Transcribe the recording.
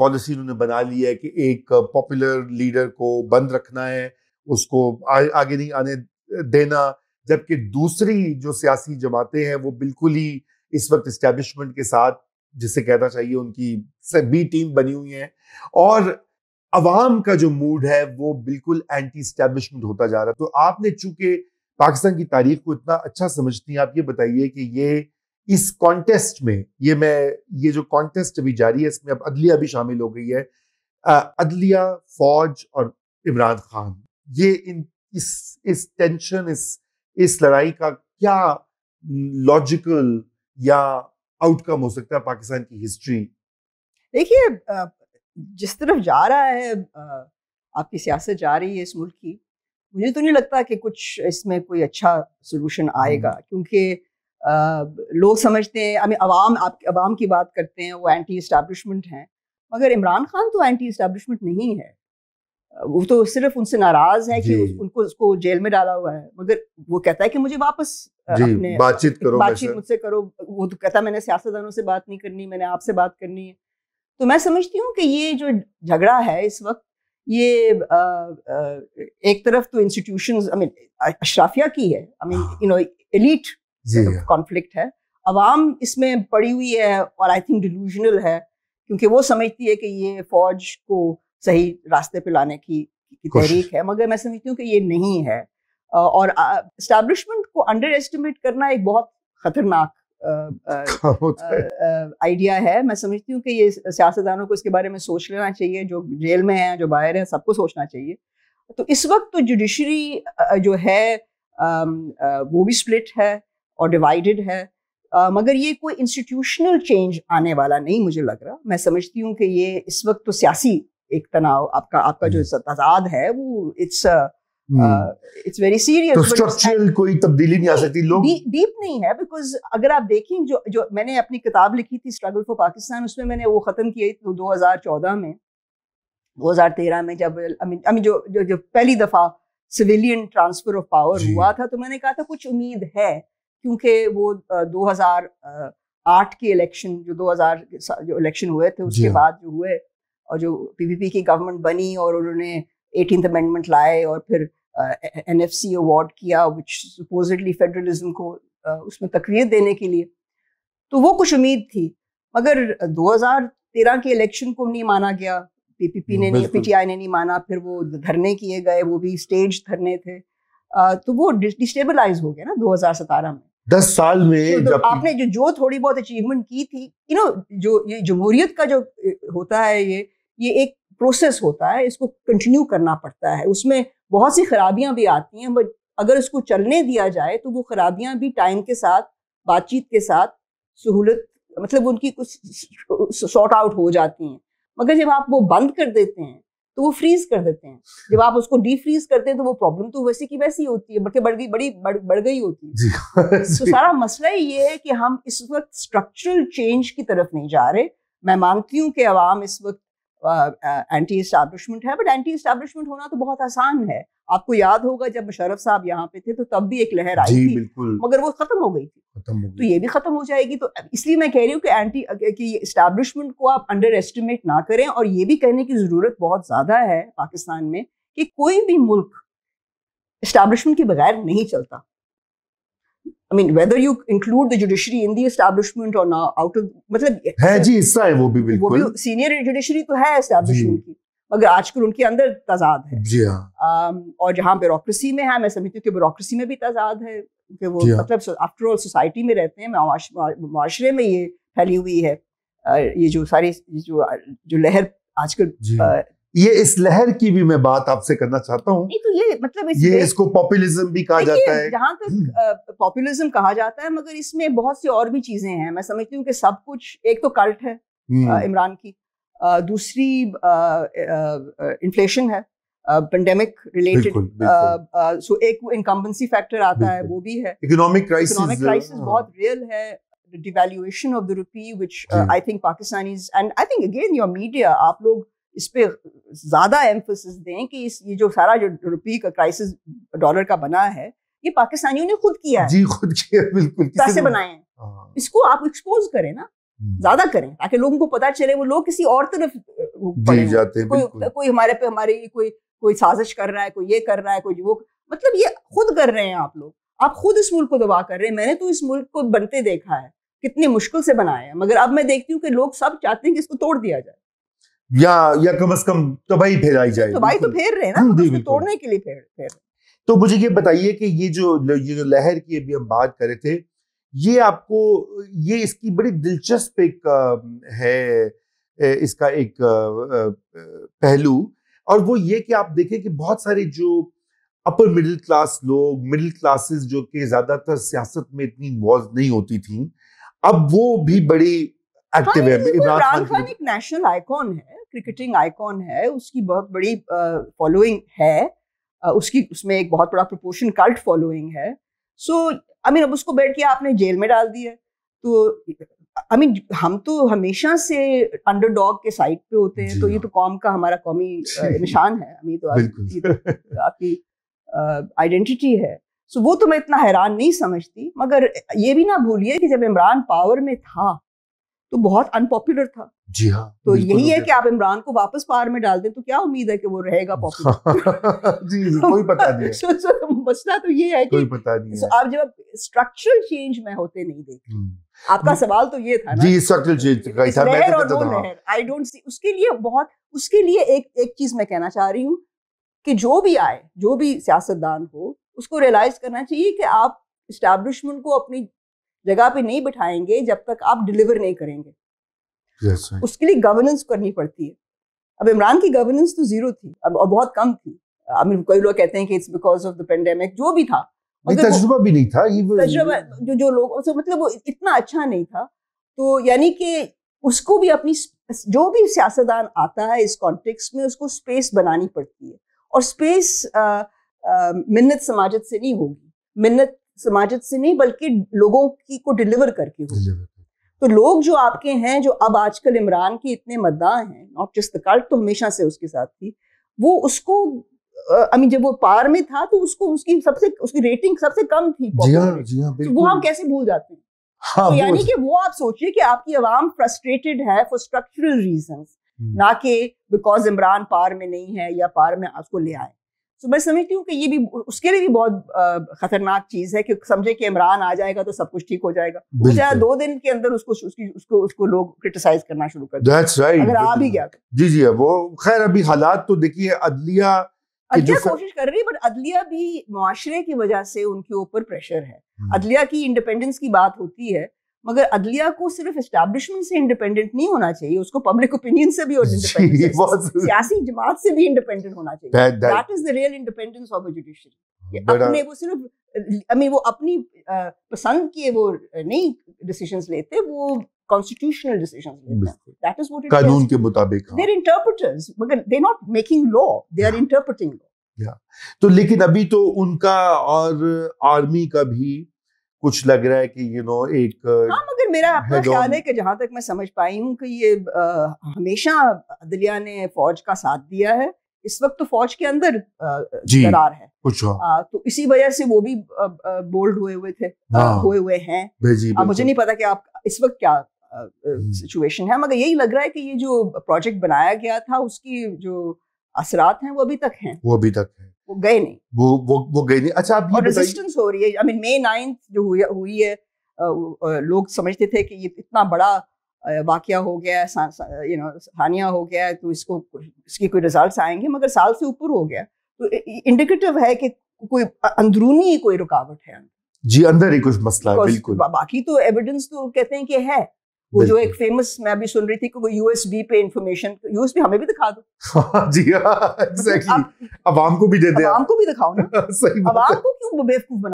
Policy انہوں نے بنا لی ہے کہ ایک پاپولر لیڈر کو بند رکھنا ہے, اس کو آگے نہیں آنے دینا, جبکہ دوسری جو سیاسی جماعتیں ہیں وہ بالکل ہی اس وقت اسٹیبلشمنٹ کے ساتھ, جسے کہنا چاہیے ان کی بی ٹیم بنی ہوئی ہیں, اور عوام کا جو موڈ ہے وہ بالکل اینٹی اسٹیبلشمنٹ ہوتا جا رہا ہے. تو آپ نے چونکہ پاکستان کی تاریخ کو اتنا اچھا سمجھتی ہیں, آپ یہ بتائیے کہ یہ اس کانٹیسٹ میں, یہ جو کانٹیسٹ ابھی جاری ہے اس میں اب عدلیہ بھی شامل ہو گئی ہے, عدلیہ, فوج اور عمران خان, یہ اس ٹینشن, اس لڑائی کا کیا لاجیکل یا آؤٹ کم ہو سکتا ہے پاکستان کی ہسٹری؟ دیکھیے جس طرف جا رہا ہے آپ کی سیاست جا رہی ہے اس ملک کی, مجھے تو نہیں لگتا کہ کچھ اس میں کوئی اچھا سولوشن آئے گا, کیونکہ لوگ سمجھتے ہیں, عوام کی بات کرتے ہیں, وہ اینٹی اسٹیبلشمنٹ ہیں, مگر عمران خان تو اینٹی اسٹیبلشمنٹ نہیں ہے, وہ تو صرف ان سے ناراض ہے کہ اس کو جیل میں ڈالا ہوا ہے, مگر وہ کہتا ہے کہ مجھے واپس اپنے بات چیت مجھ سے کرو. وہ تو کہتا ہے میں نے سیاستدانوں سے بات نہیں کرنی, میں نے آپ سے بات کرنی ہے. تو میں سمجھتی ہوں کہ یہ جو جھگڑا ہے اس وقت, یہ ایک طرف تو انسٹیٹیوشنز اشرافیہ کی ہے, ایلیٹ کانفلکٹ ہے, عوام اس میں پڑی ہوئی ہے اور آئی تھنک ڈیلوژنل ہے, کیونکہ وہ سمجھتی ہے کہ یہ فوج کو صحیح راستے پہ لانے کی تحریک ہے, مگر میں سمجھتی ہوں کہ یہ نہیں ہے. اور اسٹیبلشمنٹ کو انڈر ایسٹیمیٹ کرنا ایک بہت خطرناک آئیڈیا ہے. میں سمجھتی ہوں کہ یہ سیاستدانوں کو اس کے بارے میں سوچ لینا چاہیے, جو جیل میں ہیں, جو باہر ہیں, سب کو سوچنا چاہیے. تو اس وقت تو جوڈیشری جو ہے وہ بھی سپلٹ ہے اور ڈیوائیڈڈ ہے, مگر یہ کوئی انسٹیٹیوشنل چینج آنے والا نہیں مجھے لگ رہا. میں سمجھتی ہوں کہ یہ اس وقت تو سیاسی ایک تناؤ, آپ کا جو تضاد ہے وہ اٹس ویری سیریس. تو اسٹرکچرل کوئی تبدیلی نہیں آ سکتی, لوگ ڈیپ نہیں ہے, بیکاز اگر آپ دیکھیں جو میں نے اپنی کتاب لکھی تھی اسٹرگل فار پاکستان, اس میں میں نے وہ ختم کی 2014 میں, 2013 میں جب جو پہلی دفعہ سویلین ٹرانسفر آف پاور ہوا تھا, تو میں نے کہا تھا کچھ امید ہے, کیونکہ وہ 2008 کے الیکشن, جو 2000 جو الیکشن ہوئے تھے اس کے بعد جو ہوئے, اور جو PPP کی گورنمنٹ بنی اور انہوں نے 18th امینڈمنٹ لائے اور پھر NFC ایوارڈ کیا which supposedly فیڈرلزم کو اس میں تقویت دینے کے لیے, تو وہ کچھ امید تھی. مگر 2013 کے الیکشن کو نہیں مانا گیا, PPP نے نہیں, PTI نے نہیں مانا, پھر وہ دھرنے کیے گئے, وہ بھی اسٹیج دھرنے تھے, تو وہ ڈسٹیبلائز ہو گیا نا 2017 میں. 10 سال میں آپ نے جو تھوڑی بہت اچیومنٹ کی تھی, جو یہ جمہوریت کا جو ہوتا ہے, یہ ایک پروسیس ہوتا ہے, اس کو کنٹینیو کرنا پڑتا ہے, اس میں بہت سی خرابیاں بھی آتی ہیں, بٹ اگر اس کو چلنے دیا جائے تو وہ خرابیاں بھی ٹائم کے ساتھ, بات چیت کے ساتھ, سہولت, مطلب ان کی کچھ سارٹ آؤٹ ہو جاتی ہیں. مگر جب آپ وہ بند کر دیتے ہیں تو وہ فریز کر دیتے ہیں, جب آپ اس کو ڈی فریز کرتے ہیں تو وہ پرابلم تو ویسی کی ویسی ہوتی ہے, بلکہ بڑھ گئی ہوتی ہے. تو سارا مسئلہ یہ ہے کہ ہم اس وقت اسٹرکچرل چینج کی طرف نہیں جا رہے. میں مانتی ہوں کہ عوام اس وقت اینٹی اسٹیبلشمنٹ ہے, بٹ اینٹی اسٹیبلشمنٹ ہونا تو بہت آسان ہے. آپ کو یاد ہوگا جب مشرف صاحب یہاں پہ تھے تو تب بھی ایک لہر آئی تھی, مگر وہ ختم ہو گئی تھی, تو یہ بھی ختم ہو جائے گی. تو اس لیے میں کہہ رہی ہوں کہ اسٹیبلشمنٹ کو آپ انڈر ایسٹیمیٹ نہ کریں, اور یہ بھی کہنے کی ضرورت بہت زیادہ ہے پاکستان میں کہ کوئی بھی ملک اسٹیبلشمنٹ کے بغیر نہیں چلتا. I mean, whether you include the judiciary in the establishment or not, out of, مطلب ہے جی حصہ ہے وہ بھی بالکل, سینئر جوڈیشری تو ہے اسٹیبلشمنٹ کی, مگر آج کل ان کے اندر تضاد ہے. جی ہاں, اور جہاں بیوروکریسی میں ہے, میں سمجھتی ہوں کہ بیوروکریسی میں بھی تضاد ہے, کہ وہ مطلب آفٹر آل سوسائٹی میں رہتے ہیں, معاشرے میں یہ پھیلی ہوئی ہے, یہ جو ساری جو لہر آج کل. یہ اس لہر کی بھی میں بات آپ سے کرنا چاہتا ہوں. تو یہ مطلب یہ اس کو پاپولزم بھی کہا جاتا ہے, جہاں تک پاپولزم کہا جاتا ہے, مگر اس میں بہت سی اور بھی چیزیں ہیں. میں سمجھتی ہوں کہ سب کچھ, ایک تو کلٹ ہے عمران کی, دوسری انفلیشن ہے, پینڈیمک ریلیٹڈ, سو ایک انکمبنسی فیکٹر آتا ہے, وہ بھی ہے. اکنامک کرائسس بہت ریئل ہے, devaluation of the rupee, which I think Pakistanis, and I think again your media, آپ لوگ اس پہ زیادہ ایمفسس دیں کہ یہ جو سارا جو روپی کا کرائسس ڈالر کا بنا ہے, یہ پاکستانیوں نے خود کیا ہے. جی خود کیا, بالکل پیسے بنائے ہیں. اس کو آپ ایکسپوز کریں نا, زیادہ کریں, تاکہ لوگوں کو پتا چلے, وہ لوگ کسی اور طرف جی جاتے ہیں. کوئی ہمارے پہ ہماری کوئی سازش کر رہا ہے, کوئی یہ کر رہا ہے, کوئی وہ, مطلب یہ خود کر رہے ہیں آپ لوگ, آپ خود اس ملک کو تباہ کر رہے ہیں. میں نے تو اس ملک کو بنتے دیکھا ہے, کتنی مشکل سے بنایا ہے, مگر اب میں دیکھتی ہوں کہ لوگ سب چاہتے ہیں کہ اس کو توڑ دیا جائے, یا کم از کم تباہی پھیلائی جائے. تباہی تو پھیر رہے ہیں نا, اس کو توڑنے کے لیے پھیر رہے ہیں. تو مجھے یہ بتائیے کہ یہ جو لہر کی ابھی ہم بات کر رہے تھے, یہ آپ کو یہ اس کی بڑی دلچسپ ایک ہے, اس کا ایک پہلو, اور وہ یہ کہ آپ دیکھیں کہ بہت سارے جو اپر مڈل کلاس لوگ, مڈل کلاسز جو کہ زیادہ تر سیاست میں اتنی انوالو نہیں ہوتی تھیں, اب وہ بھی بڑی ایکٹیو ہے. عمران خان ایک نیشنل آئیکن ہے, کرکٹنگ آئیکن ہے, اس کی بہت بڑی فالوئنگ ہے, اس میں ایک بہت بڑا پروپورشن کلٹ فالوئنگ ہے. سو اب اس کو بیٹھ کے آپ نے جیل میں ڈال دیا. تو ہم تو ہمیشہ سے انڈر ڈاگ کے سائڈ پہ ہوتے ہیں, تو یہ تو قوم کا ہمارا قومی نشان ہے, تو آپ کی آئیڈینٹی ہے. سو وہ تو میں اتنا حیران نہیں سمجھتی, مگر یہ بھی نہ بھولیے کہ جب عمران پاور میں تھا تو بہت ان پاپولر تھا. جی ہاں, تو یہی ہے کہ آپ عمران کو واپس پاور میں ڈال دیں تو کیا امید ہے کہ وہ رہے گا پاپولر. جی کوئی پتہ نہیں ہے. مسئلہ تو یہ ہے کہ آپ جب اسٹرکچرل چینج میں ہوتے نہیں دیکھتے. آپ کا سوال تو یہ تھا نا, جی اسٹرکچرل چینج کا تھا. لہر اور نو لہر, آئی ڈونٹ سی. اس کے لیے ایک چیز میں کہنا چاہ رہی ہوں کہ جو بھی آئے, جو بھی سیاستدان ہو, اس کو ریئلائز کرنا چاہیے کہ آپ اسٹیبلشمنٹ کو اپنی جگہ پہ نہیں بٹھائیں گے جب تک آپ ڈیلیور نہیں کریں گے. اس کے لیے گورننس کرنی پڑتی ہے. اب عمران کی گورننس تو زیرو تھی اور بہت کم تھی. کوئی لوگ کہتے ہیں کہ it's because of the pandemic, جو بھی تھا, تجربہ بھی نہیں تھا, تجربہ جو لوگ مطلب وہ اتنا اچھا نہیں تھا. تو یعنی کہ اس کو بھی اپنی جو بھی سیاستدان آتا ہے اس کانٹیکسٹ میں, اس کو اسپیس بنانی پڑتی ہے, اور اسپیس منت سماجت سے نہیں ہوگی, منت سماجت سے نہیں بلکہ لوگوں کی کو ڈیلیور کر کے ہوگی. تو لوگ جو آپ کے ہیں, جو اب آج کل عمران کے اتنے مداح ہیں, ناٹ جسٹ دی کلٹ, تو ہمیشہ سے اس کے ساتھ تھی, وہ اس کو جب وہ پار میں تھا تو اس کو اس کی ریٹنگ سب سے کم تھی. وہ ہم کیسے بھول جاتے ہیں. تو یعنی کہ وہ آپ سوچیے کہ آپ کی عوام فرسٹریٹڈ ہے فار اسٹرکچرل ریزنس, نہ کہ بیکاز عمران پار میں نہیں ہے یا پار میں اس کو لے آئے. تو میں سمجھتی ہوں کہ یہ بھی اس کے لیے بھی بہت خطرناک چیز ہے کہ سمجھے کہ عمران آ جائے گا تو سب کچھ ٹھیک ہو جائے گا. 2 دن کے اندر اس کو لوگ کرٹیسائز کرنا شروع کر دیں اگر آ بھی گیا. جی وہ خیر ابھی حالات تو دیکھیے, عدلیہ کوشش کر رہی ہے, بٹ عدلیہ بھی معاشرے کی وجہ سے ان کے اوپر پریشر ہے. عدلیہ کی انڈیپینڈنس کی بات ہوتی ہے, مگر عدلیہ کو صرف اسٹیبلشمنٹ سے انڈیپینڈنٹ نہیں ہونا چاہیے, اس کو پبلک اوپینین سے بھی اور سیاسی جماعت سے بھی انڈیپینڈنٹ ہونا چاہیے. That is the real independence of a judiciary. اپنے وہ صرف وہ اپنی پسند کے وہ نہیں ڈیسیژنز لیتے, وہ کانسٹیٹیوشنل ڈیسیژنز لیتے ہیں. That is what it is, قانون کے مطابق. دے آر انٹرپریٹرز, مگر they not making law, they are interpreting law. تو لیکن ابھی تو ان کا اور آرمی کا بھی کچھ لگ رہا ہے کہ ایک مگر میرا اپنا خیال ہے کہ جہاں تک میں سمجھ پائی ہوں کہ یہ ہمیشہ عدلیہ نے فوج کا ساتھ دیا ہے. اس وقت تو فوج کے اندر قرار ہے, تو اسی وجہ سے وہ بھی بولڈ ہوئے ہیں. اب مجھے نہیں پتا کہ آپ اس وقت کیا سچویشن ہے, مگر یہی لگ رہا ہے کہ یہ جو پروجیکٹ بنایا گیا تھا اس کی جو اثرات ہیں وہ ابھی تک ہیں, وہ گئے نہیں, وہ گئے نہیں. اچھا, اب ریزسٹنس ہو رہی ہے. May 9 جو ہوئی ہے, لوگ سمجھتے تھے کہ یہ اتنا بڑا واقعہ ہو گیا ہے, ثانیہ ہو گیا ہے, تو اس کی کوئی ریزلٹس آئیں گے, مگر سال سے اوپر ہو گیا. تو انڈیکیٹو ہے کہ کوئی اندرونی کوئی رکاوٹ ہے. جی اندر ہی کچھ مسئلہ ہے. بالکل. باقی تو ایویڈنس تو کہتے ہیں کہ ہے. وہ جو ایک فیمس, میں ابھی سن رہی تھی کہ وہ USB پہ انفارمیشن, USB ہمیں بھی دکھا دو. جی ہاں ایگزیکٹلی, عوام کو بھی دے دیں, عوام کو بھی دکھاؤ نا. عوام کو کیوں بیوقوف بنا